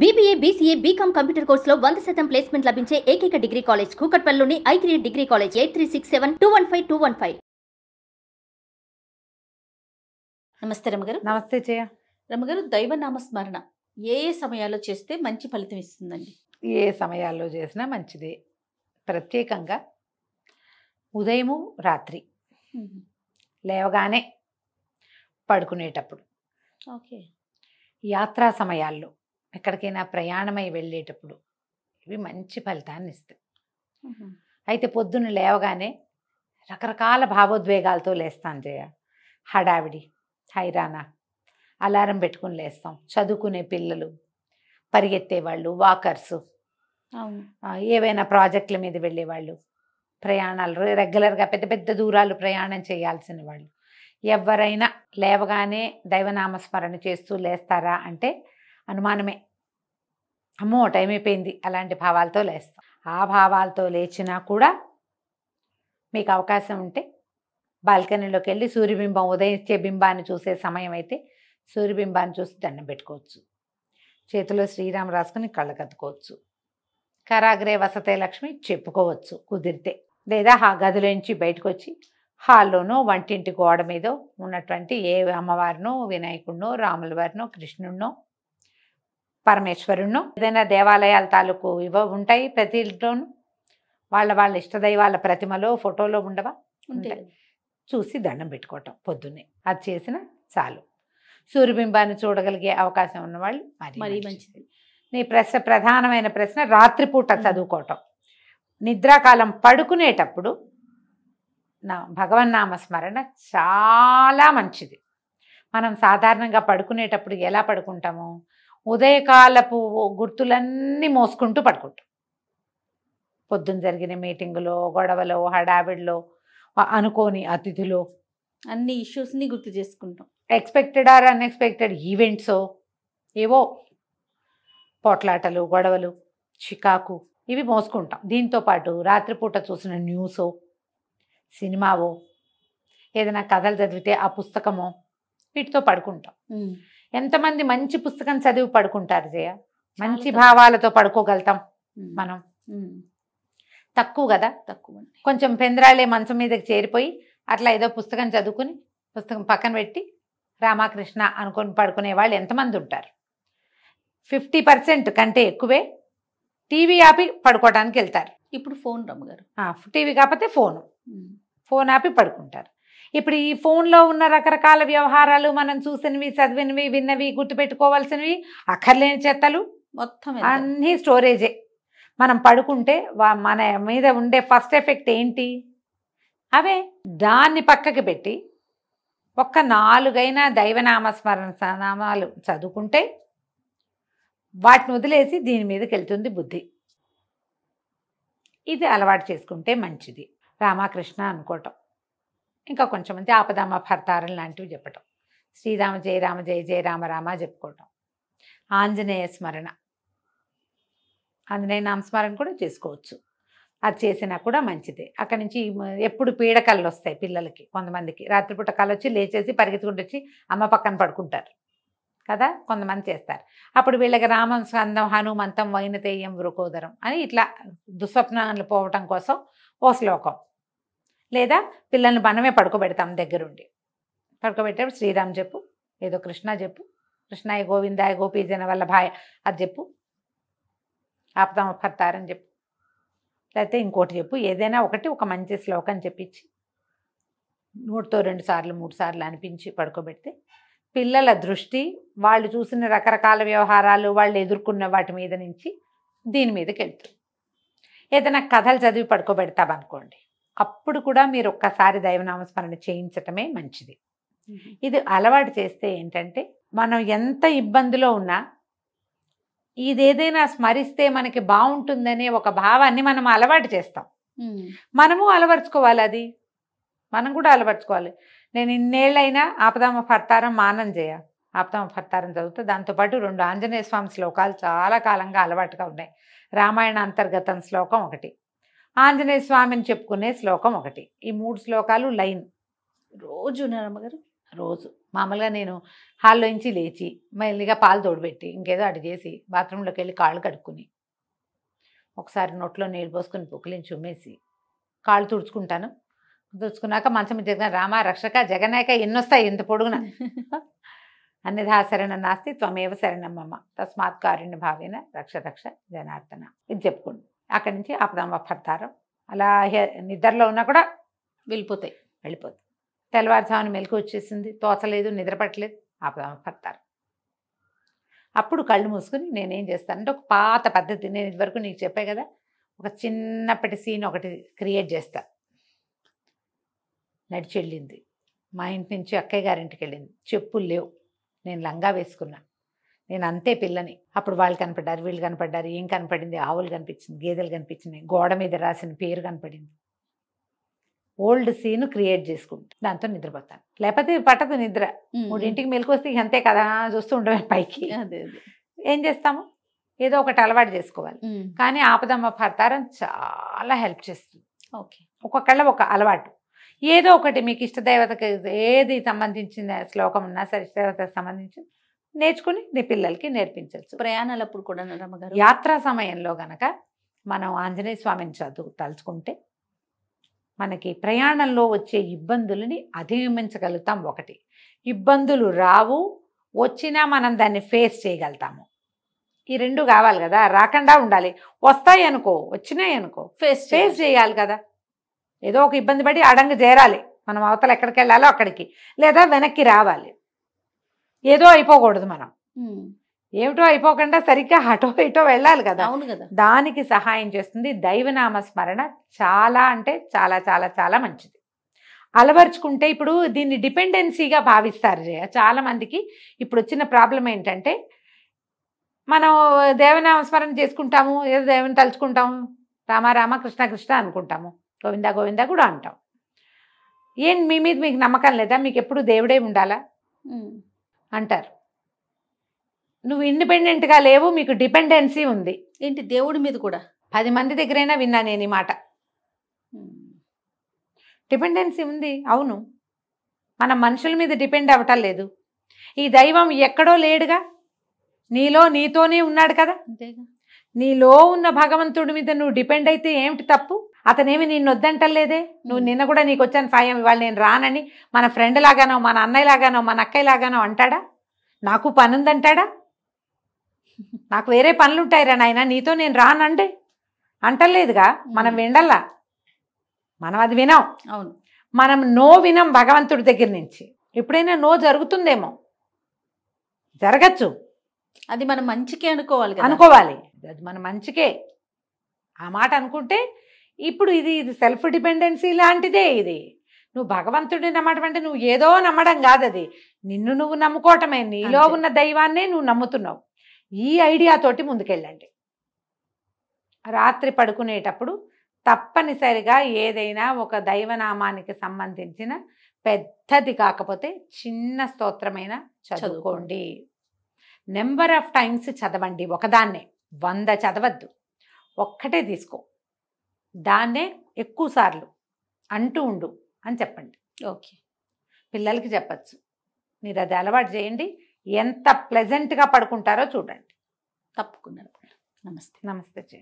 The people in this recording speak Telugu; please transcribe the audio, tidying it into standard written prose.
BBA, BCA, BCom కంప్యూటర్ కోర్సులో 100% ప్లేస్మెంట్ లభించే ఏకైక డిగ్రీ కాలేజ్ కూకట్పల్లిలోని i3 డిగ్రీ కాలేజ్ 8367215215. నమస్తే రమగారు. నమస్తే జయ. రమగారు, దైవనామ స్మరణ ఏ ఏ సమయాల్లో చేస్తే మంచి ఫలితం ఇస్తుందండి? ఏ సమయాల్లో చేసినా మంచిదే. ప్రత్యేకంగా ఉదయము రాత్రి లేవగానే పడుకునేటప్పుడు ఓకే. యాత్రా సమయాల్లో ఎక్కడికైనా ప్రయాణమై వెళ్ళేటప్పుడు ఇవి మంచి ఫలితాన్ని ఇస్తాయి. అయితే పొద్దున్న లేవగానే రకరకాల భావోద్వేగాలతో లేస్తాను జయ. హడావిడి, హైరానా, అలారం పెట్టుకుని లేస్తాం. చదువుకునే పిల్లలు, పరిగెత్తేవాళ్ళు, వాకర్సు, అవును, ఏవైనా ప్రాజెక్టుల మీద వెళ్ళేవాళ్ళు, ప్రయాణాలు రెగ్యులర్గా పెద్ద పెద్ద దూరాలు ప్రయాణం చేయాల్సిన వాళ్ళు ఎవరైనా లేవగానే దైవనామస్మరణ చేస్తూ లేస్తారా అంటే అనుమానమే. అమ్మో టైం అయిపోయింది అలాంటి భావాలతో లేస్తాం. ఆ భావాలతో లేచినా కూడా మీకు అవకాశం ఉంటే బాల్కనీలోకి వెళ్ళి సూర్యబింబం ఉదయించే బింబాన్ని చూసే సమయం అయితే సూర్యబింబాన్ని చూసి దండం పెట్టుకోవచ్చు. చేతిలో శ్రీరామ రాసుకుని కళ్ళకత్తుకోవచ్చు. కరాగ్రే వసతే లక్ష్మి చెప్పుకోవచ్చు కుదిరితే. లేదా ఆ గదిలోంచి బయటకు వచ్చి హాల్లోనో వంటింటి గోడ మీద ఉన్నటువంటి ఏ అమ్మవారినో, వినాయకుడినో, రాముల వారినో, కృష్ణుడినో, పరమేశ్వరుణ్ణో, ఏదైనా దేవాలయాల తాలూకు ఉంటాయి ప్రతి ఇంట్లోనూ. వాళ్ళ ఇష్టదైవాల ప్రతిమలో, ఫోటోలో ఉండవా? ఉంటాయి. చూసి దండం పెట్టుకోవటం పొద్దున్నే. అది చేసిన చాలు. సూర్యబింబాన్ని చూడగలిగే అవకాశం ఉన్నవాళ్ళు మరీ మంచిది. నీ ప్రధానమైన ప్రశ్న రాత్రిపూట చదువుకోవటం. నిద్రాకాలం పడుకునేటప్పుడు భగవన్నామ స్మరణ చాలా మంచిది. మనం సాధారణంగా పడుకునేటప్పుడు ఎలా పడుకుంటాము? ఉదయకాలపు గుర్తులన్నీ మోసుకుంటూ పడుకుంటాం. పొద్దున్న జరిగిన మీటింగులో, గొడవలో, హడావిడిలో, అనుకోని అతిథులు, అన్ని ఇష్యూస్ని గుర్తు చేసుకుంటాం. ఎక్స్పెక్టెడ్ ఆర్ అన్ఎక్స్పెక్టెడ్ ఈవెంట్సో, ఏవో పోట్లాటలు, గొడవలు, చికాకు ఇవి మోసుకుంటాం. దీంతోపాటు రాత్రిపూట చూసిన న్యూసో, సినిమావో, ఏదైనా కథలు చదివితే ఆ పుస్తకమో, వీటితో పడుకుంటాం. ఎంతమంది మంచి పుస్తకం చదివి పడుకుంటారు జయ? మంచి భావాలతో పడుకోగలుగుతాం మనం? తక్కువ కదా. తక్కువ. కొంచెం పెందరాళే మంచం మీదకి చేరిపోయి అట్లా ఏదో పుస్తకం చదువుకుని పుస్తకం పక్కన పెట్టి రామకృష్ణ అనుకొని పడుకునే వాళ్ళు ఎంతమంది ఉంటారు? 50% కంటే ఎక్కువే టీవీ ఆపి పడుకోవడానికి వెళ్తారు. ఇప్పుడు ఫోన్ రమ్మగారు. టీవీ కాకపోతే ఫోన్ ఆపి పడుకుంటారు. ఇప్పుడు ఈ ఫోన్లో ఉన్న రకరకాల వ్యవహారాలు, మనం చూసినవి, చదివినవి, విన్నవి, గుర్తుపెట్టుకోవాల్సినవి, అక్కర్లేని చెత్తలు మొత్తం అన్నీ స్టోరేజే. మనం పడుకుంటే మన మీద ఉండే ఫస్ట్ ఎఫెక్ట్ ఏంటి? అవే. దాన్ని పక్కకి పెట్టి ఒక్క 4 దైవనామస్మరణ నామాలు చదువుకుంటే వాటిని వదిలేసి దీని మీదకి వెళ్తుంది బుద్ధి. ఇది అలవాటు చేసుకుంటే మంచిది. రామకృష్ణ అనుకోవటం, ఇంకా కొంచెం మంది ఆపదామ భర్తారం లాంటివి చెప్పటం, శ్రీరామ జయ రామ జయ జయ రామ రామ చెప్పుకోవటం, ఆంజనేయ స్మరణ, ఆంజనేయ నామస్మరణ కూడా చేసుకోవచ్చు. అది చేసినా కూడా మంచిదే. అక్కడి నుంచి ఎప్పుడు పీడకళ్ళు వస్తాయి పిల్లలకి, కొంతమందికి రాత్రిపూట కళ్ళు వచ్చి లేచేసి పరిగెత్తుకుంటూ వచ్చి అమ్మ పక్కన పడుకుంటారు కదా, కొంతమంది చేస్తారు. అప్పుడు వీళ్ళకి రామం స్కందం హనుమంతం వైనతేయం వృకోదరం అని ఇట్లా దుస్వప్నాలు పోవటం కోసం ఓ శ్లోకం, లేదా పిల్లల్ని మనమే పడుకోబెడతాం దగ్గరుండి. పడుకోబెట్టేప్పుడు శ్రీరామ్ చెప్పు, ఏదో కృష్ణ చెప్పు, కృష్ణాయ గోవిందాయ గోపీజన వల్లభాయ అది చెప్పు, ఆపదామ భర్తారం చెప్పు, లేకపోతే ఇంకోటి చెప్పు, ఏదైనా ఒకటి ఒక మంచి శ్లోకం చెప్పించి నోటితో 2 సార్లు 3 సార్లు అనిపించి పడుకోబెడితే పిల్లల దృష్టి వాళ్ళు చూసిన రకరకాల వ్యవహారాలు, వాళ్ళు ఎదుర్కొన్న వాటి మీద నుంచి దీని మీదకి వెళ్తుంది. ఏదైనా కథలు చదివి పడుకోబెడతామనుకోండి, అప్పుడు కూడా మీరు ఒక్కసారి దైవనామస్మరణ చేయించటమే మంచిది. ఇది అలవాటు చేస్తే ఏంటంటే మనం ఎంత ఇబ్బందిలో ఉన్నా ఇదేదైనా స్మరిస్తే మనకి బాగుంటుందనే ఒక భావాన్ని మనం అలవాటు చేస్తాం. మనము అలవర్చుకోవాలి. అది మనం కూడా అలవర్చుకోవాలి. నేను ఇన్నేళ్ళైనా ఆపదామ భర్తారం మానం చేయ, ఆపదామ భర్తారం చదువుతా. దాంతోపాటు 2 ఆంజనేయ స్వామి శ్లోకాలు చాలా కాలంగా అలవాటుగా ఉన్నాయి. రామాయణ అంతర్గతం శ్లోకం ఒకటి, ఆంజనేయ స్వామిని చెప్పుకునే శ్లోకం ఒకటి. ఈ 3 శ్లోకాలు లైన్ రోజు రమ్మగారు రోజు మామూలుగా నేను హాల్లోంచి లేచి మెల్లిగా పాలు తోడుపెట్టి ఇంకేదో అటు చేసి బాత్రూంలోకి వెళ్ళి కాళ్ళు కడుక్కుని ఒకసారి నోట్లో నీళ్ళు పోసుకొని పొక్కులించి ఉమ్మేసి కాళ్ళు తుడుచుకుంటాను. తుడుచుకున్నాక మంచం మీద రామ రక్షక జగనాయక ఎన్నొస్తాయి ఇంత పొడుగున అన్యథా శరణం నాస్తి త్వమేవ శరణం మమ తస్మాత్ కారుణ్య భావేన రక్ష రక్ష జనార్దన ఇది చెప్పుకోండి. అక్కడి నుంచి ఆపదామ పడతారు. అలా నిద్రలో ఉన్నా కూడా వెళ్ళిపోతాయి. తెల్లవారుజామున మెలకు వచ్చేసింది, తోచలేదు, నిద్రపట్టలేదు, ఆపదామ పడతారు. అప్పుడు కళ్ళు మూసుకుని నేనేం చేస్తానంటే ఒక పాత పద్ధతి, నేను ఇదివరకు నీకు చెప్పే కదా, ఒక చిన్నప్పటి సీన్ ఒకటి క్రియేట్ చేస్తా. నడిచి వెళ్ళింది, మా ఇంటి నుంచి అక్కయ్య గారింటికి వెళ్ళింది, చెప్పులు లేవు, నేను లంగా వేసుకున్నా, నేను అంతే పిల్లని. అప్పుడు వాళ్ళు కనపడ్డారు, వీళ్ళు కనపడ్డారు, ఏం కనపడింది, ఆవులు కనిపించింది, గేదెలు కనిపించినాయి, గోడ మీద రాసిన పేరు కనపడింది. ఓల్డ్ సీన్ క్రియేట్ చేసుకుంటా, దాంతో నిద్రపోతాను. లేకపోతే పట్టదు నిద్ర. 3ంటికి మెలకు వస్తే అంతే కదా, చూస్తూ ఉండమే పైకి. ఏం చేస్తాము, ఏదో ఒకటి అలవాటు చేసుకోవాలి. కానీ ఆపదమ్మ పడతారం చాలా హెల్ప్ చేస్తుంది. ఓకే, ఒక్కొక్కళ్ళ ఒక అలవాటు, ఏదో ఒకటి మీకు ఇష్టదేవతకి ఏది సంబంధించిన శ్లోకం ఉన్నా సరే, ఇష్టదేవతకు సంబంధించి నేర్చుకుని నీ పిల్లలకి నేర్పించవచ్చు. ప్రయాణాలప్పుడు కూడా రమ్మగారు, యాత్రా సమయంలో గనక మనం ఆంజనేయ స్వామిని తలుచుకుంటే మనకి ప్రయాణంలో వచ్చే ఇబ్బందులని అధిగమించగలుగుతాం. ఒకటి, ఇబ్బందులు రావు, వచ్చినా మనం దాన్ని ఫేస్ చేయగలుగుతాము. ఈ రెండు కావాలి కదా, రాకుండా ఉండాలి. వస్తాయి అనుకో, వచ్చినాయి అనుకో, ఫేస్ చేయాలి కదా. ఏదో ఒక ఇబ్బంది పడి అడంగు చేరాలి మనం, అవతల ఎక్కడికి వెళ్ళాలో అక్కడికి, లేదా వెనక్కి రావాలి. ఏదో అయిపోకూడదు మనం, ఏమిటో అయిపోకుండా సరిగ్గా అటో ఇటో వెళ్ళాలి కదా. అవును కదా, దానికి సహాయం చేస్తుంది దైవనామ స్మరణ. చాలా అంటే చాలా చాలా చాలా మంచిది. అలవర్చుకుంటే ఇప్పుడు దీన్ని డిపెండెన్సీగా భావిస్తారు చాలా మందికి. ఇప్పుడు వచ్చిన ప్రాబ్లం ఏంటంటే, మనం దేవనామ స్మరణ చేసుకుంటాము, ఏదో దేవుని తలుచుకుంటాము, రామ రామ కృష్ణ కృష్ణ అనుకుంటాము, గోవిందా గోవిందా కూడా అంటాం. ఏం మీ మీద మీకు నమ్మకం లేదా, మీకు ఎప్పుడు దేవుడే ఉండాలా అంటారు. నువ్వు ఇండిపెండెంట్గా లేవు, మీకు డిపెండెన్సీ ఉంది. ఏంటి దేవుడి మీద కూడా? 10 మంది దగ్గరైనా విన్నా నేను ఈ మాట. డిపెండెన్సీ ఉంది. అవును, మనం మనుషుల మీద డిపెండ్ అవ్వటం లేదు. ఈ దైవం ఎక్కడో లేడుగా, నీలో నీతోనే ఉన్నాడు కదా. అంతేగా, నీలో ఉన్న భగవంతుడి మీద నువ్వు డిపెండ్ అయితే ఏమిటి తప్పు? అతనేమి నిన్ను వద్దంటలేదే. నువ్వు నిన్న కూడా నీకు వచ్చాను సాయం, ఇవాళ నేను రానని మన ఫ్రెండ్ లాగానో, మన అన్నయ్య లాగానో, మన అక్కయ్య లాగానో అంటాడా? నాకు పని ఉందంటాడా? నాకు వేరే పనులు ఉంటాయిరా నాయన, నీతో నేను రానండి అంటలేదుగా. మనం వినడల్లా, మనం అది వినాం. అవును, మనం నో వినం భగవంతుడి దగ్గర నుంచి. ఎప్పుడైనా నో జరుగుతుందేమో, జరగచ్చు, అది మనం మంచికే అనుకోవాలి, అనుకోవాలి. అది మన మంచికే ఆ మాట అనుకుంటే. ఇప్పుడు ఇది సెల్ఫ్ డిపెండెన్సీ లాంటిదే. ఇది నువ్వు భగవంతుడిని నమ్మటం అంటే నువ్వు ఏదో నమ్మడం కాదు, అది నిన్ను నువ్వు నమ్ముకోవటమే. నీలో ఉన్న దైవాన్నే నువ్వు నమ్ముతున్నావు. ఈ ఐడియాతోటి ముందుకెళ్ళండి. రాత్రి పడుకునేటప్పుడు తప్పనిసరిగా ఏదైనా ఒక దైవనామానికి సంబంధించిన పెద్దది కాకపోతే చిన్న స్తోత్రమైన చదువుకోండి. నెంబర్ ఆఫ్ టైమ్స్ చదవండి. ఒకదాన్నే 100 చదవద్దు, ఒక్కటే తీసుకో, దాన్నే ఎక్కువ సార్లు అంటూ ఉండు అని చెప్పండి. ఓకే, పిల్లలకి చెప్పచ్చు. మీరు అది అలవాటు చేయండి. ఎంత ప్లెజెంట్గా పడుకుంటారో చూడండి. తప్పకుండా. నమస్తే. నమస్తే.